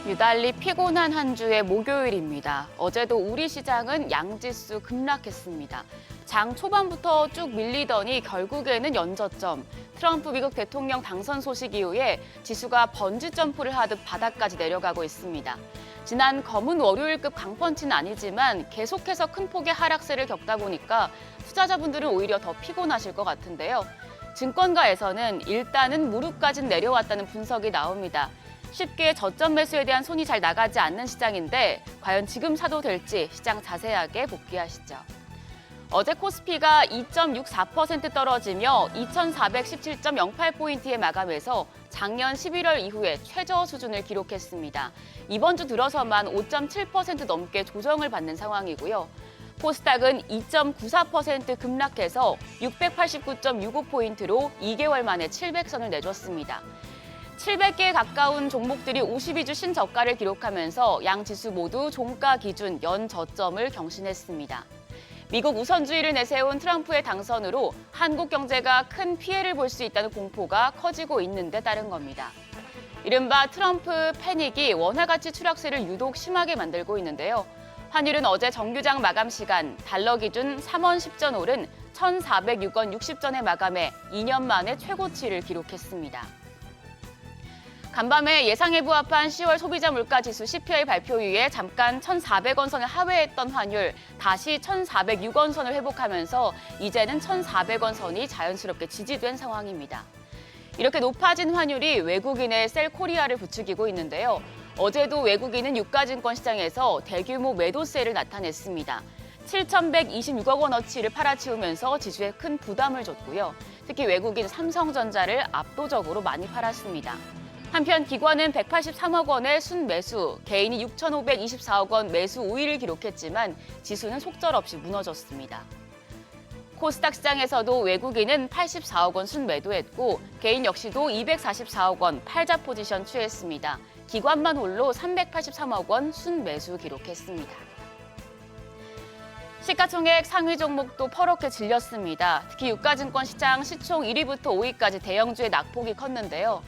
유달리 피곤한 한 주의 목요일입니다. 어제도 우리 시장은 양지수 급락했습니다. 장 초반부터 쭉 밀리더니 결국에는 연저점. 트럼프 미국 대통령 당선 소식 이후에 지수가 번지 점프를 하듯 바닥까지 내려가고 있습니다. 지난 검은 월요일급 강펀치는 아니지만 계속해서 큰 폭의 하락세를 겪다 보니까 투자자분들은 오히려 더 피곤하실 것 같은데요. 증권가에서는 일단은 무릎까지 내려왔다는 분석이 나옵니다. 쉽게 저점 매수에 대한 손이 잘 나가지 않는 시장인데 과연 지금 사도 될지 시장 자세하게 복귀하시죠. 어제 코스피가 2.64% 떨어지며 2,417.08포인트에 마감해서 작년 11월 이후에 최저 수준을 기록했습니다. 이번 주 들어서만 5.7% 넘게 조정을 받는 상황이고요. 코스닥은 2.94% 급락해서 689.65포인트로 2개월 만에 700선을 내줬습니다. 700개에 가까운 종목들이 52주 신저가를 기록하면서 양 지수 모두 종가 기준 연저점을 경신했습니다. 미국 우선주의를 내세운 트럼프의 당선으로 한국 경제가 큰 피해를 볼 수 있다는 공포가 커지고 있는 데 따른 겁니다. 이른바 트럼프 패닉이 원화가치 추락세를 유독 심하게 만들고 있는데요. 환율은 어제 정규장 마감 시간 달러 기준 3원 10전 오른 1,406원 60전에 마감해 2년 만에 최고치를 기록했습니다. 간밤에 예상에 부합한 10월 소비자 물가 지수 CPI 발표 이후에 잠깐 1,400원 선을 하회했던 환율, 다시 1,406원 선을 회복하면서 이제는 1,400원 선이 자연스럽게 지지된 상황입니다. 이렇게 높아진 환율이 외국인의 셀 코리아를 부추기고 있는데요. 어제도 외국인은 유가증권 시장에서 대규모 매도세를 나타냈습니다. 7,126억 원어치를 팔아치우면서 지수에 큰 부담을 줬고요. 특히 외국인 삼성전자를 압도적으로 많이 팔았습니다. 한편 기관은 183억 원의 순매수, 개인이 6,524억 원 매수 우위를 기록했지만 지수는 속절없이 무너졌습니다. 코스닥 시장에서도 외국인은 84억 원 순매도했고 개인 역시도 244억 원 팔자 포지션 취했습니다. 기관만 홀로 383억 원 순매수 기록했습니다. 시가총액 상위 종목도 퍼렇게 질렸습니다. 특히 유가증권 시장 시총 1위부터 5위까지 대형주의 낙폭이 컸는데요.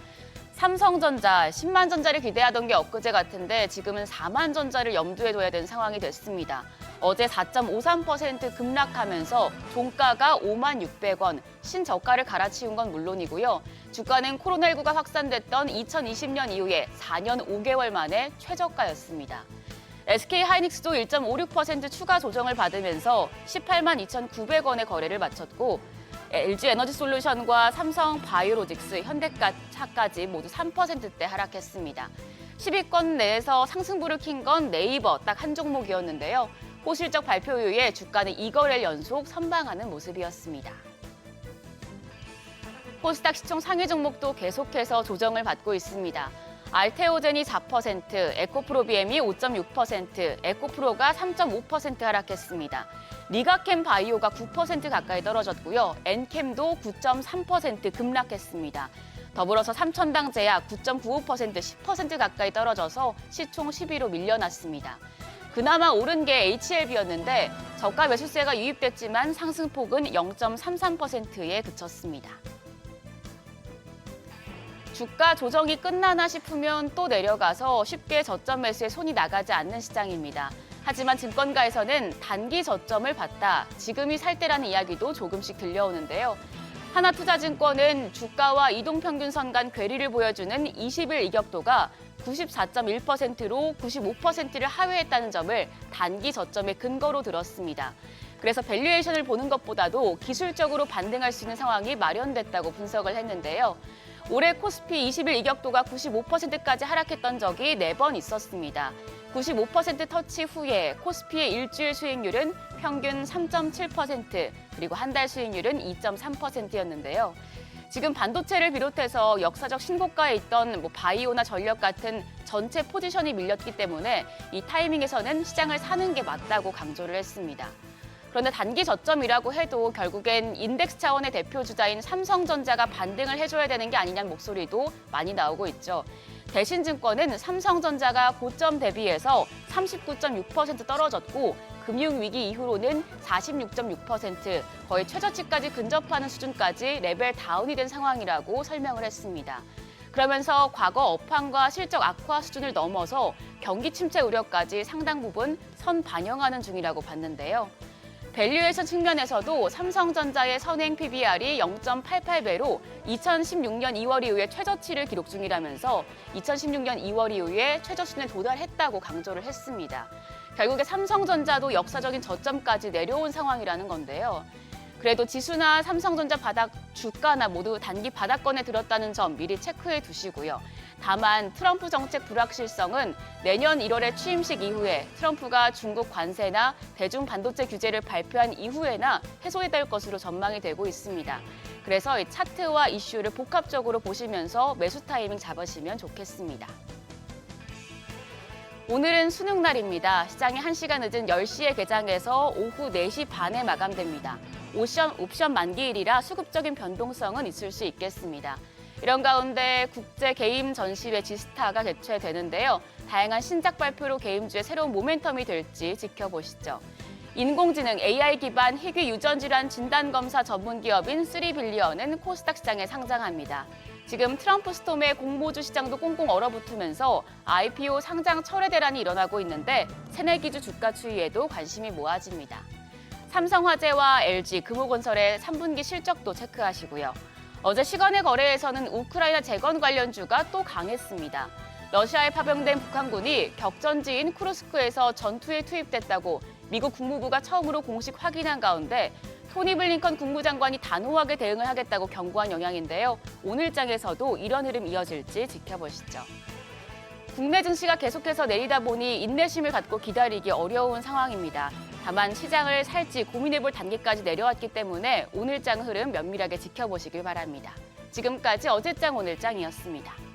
삼성전자 10만 전자를 기대하던 게 엊그제 같은데 지금은 4만 전자를 염두에 둬야 되는 상황이 됐습니다. 어제 4.53% 급락하면서 종가가 5만 600원, 신저가를 갈아치운 건 물론이고요. 주가는 코로나19가 확산됐던 2020년 이후에 4년 5개월 만에 최저가였습니다. SK하이닉스도 1.56% 추가 조정을 받으면서 18만 2,900원의 거래를 마쳤고 LG에너지솔루션과 삼성바이오로직스, 현대차까지 모두 3%대 하락했습니다. 10위권 내에서 상승부를 킨 건 네이버 딱 한 종목이었는데요. 호실적 발표 이후에 주가는 2거래일 연속 선방하는 모습이었습니다. 코스닥 시총 상위 종목도 계속해서 조정을 받고 있습니다. 알테오젠이 4%, 에코프로비엠이 5.6%, 에코프로가 3.5% 하락했습니다. 리가캠 바이오가 9% 가까이 떨어졌고요. 엔캠도 9.3% 급락했습니다. 더불어서 삼천당 제약 9.95%, 10% 가까이 떨어져서 시총 10위로 밀려났습니다. 그나마 오른 게 HLB였는데 저가 매수세가 유입됐지만 상승폭은 0.33%에 그쳤습니다. 주가 조정이 끝나나 싶으면 또 내려가서 쉽게 저점 매수에 손이 나가지 않는 시장입니다. 하지만 증권가에서는 단기 저점을 봤다, 지금이 살 때라는 이야기도 조금씩 들려오는데요. 하나투자증권은 주가와 이동평균선 간 괴리를 보여주는 20일 이격도가 94.1%로 95%를 하회했다는 점을 단기 저점의 근거로 들었습니다. 그래서 밸류에이션을 보는 것보다도 기술적으로 반등할 수 있는 상황이 마련됐다고 분석을 했는데요. 올해 코스피 20일 이격도가 95%까지 하락했던 적이 4번 있었습니다. 95% 터치 후에 코스피의 일주일 수익률은 평균 3.7%, 그리고 한 달 수익률은 2.3%였는데요. 지금 반도체를 비롯해서 역사적 신고가에 있던 바이오나 전력 같은 전체 포지션이 밀렸기 때문에 이 타이밍에서는 시장을 사는 게 맞다고 강조를 했습니다. 그런데 단기 저점이라고 해도 결국엔 인덱스 차원의 대표 주자인 삼성전자가 반등을 해줘야 되는 게 아니냐는 목소리도 많이 나오고 있죠. 대신증권은 삼성전자가 고점 대비해서 39.6% 떨어졌고 금융위기 이후로는 46.6%, 거의 최저치까지 근접하는 수준까지 레벨 다운이 된 상황이라고 설명을 했습니다. 그러면서 과거 업황과 실적 악화 수준을 넘어서 경기 침체 우려까지 상당 부분 선반영하는 중이라고 봤는데요. 밸류에이션 측면에서도 삼성전자의 선행 PBR이 0.88배로 2016년 2월 이후에 최저치를 기록 중이라면서 2016년 2월 이후에 최저순에 도달했다고 강조를 했습니다. 결국에 삼성전자도 역사적인 저점까지 내려온 상황이라는 건데요. 그래도 지수나 삼성전자 바닥 주가나 모두 단기 바닥권에 들었다는 점 미리 체크해 두시고요. 다만 트럼프 정책 불확실성은 내년 1월에 취임식 이후에 트럼프가 중국 관세나 대중 반도체 규제를 발표한 이후에나 해소될 것으로 전망이 되고 있습니다. 그래서 이 차트와 이슈를 복합적으로 보시면서 매수 타이밍 잡으시면 좋겠습니다. 오늘은 수능 날입니다. 시장이 1시간 늦은 10시에 개장해서 오후 4시 반에 마감됩니다. 옵션 만기일이라 수급적인 변동성은 있을 수 있겠습니다. 이런 가운데 국제 게임 전시회 지스타가 개최되는데요. 다양한 신작 발표로 게임주의 새로운 모멘텀이 될지 지켜보시죠. 인공지능 AI 기반 희귀 유전질환 진단검사 전문기업인 3빌리언은 코스닥 시장에 상장합니다. 지금 트럼프 스톰의 공모주 시장도 꽁꽁 얼어붙으면서 IPO 상장 철회 대란이 일어나고 있는데 새내기주 주가 추이에도 관심이 모아집니다. 삼성화재와 LG, 금호건설의 3분기 실적도 체크하시고요. 어제 시간의 거래에서는 우크라이나 재건 관련주가 또 강했습니다. 러시아에 파병된 북한군이 격전지인 쿠르스크에서 전투에 투입됐다고 미국 국무부가 처음으로 공식 확인한 가운데 토니 블링컨 국무장관이 단호하게 대응을 하겠다고 경고한 영향인데요. 오늘장에서도 이런 흐름 이어질지 지켜보시죠. 국내 증시가 계속해서 내리다 보니 인내심을 갖고 기다리기 어려운 상황입니다. 다만 시장을 살지 고민해볼 단계까지 내려왔기 때문에 오늘장 흐름 면밀하게 지켜보시길 바랍니다. 지금까지 어제장 오늘장이었습니다.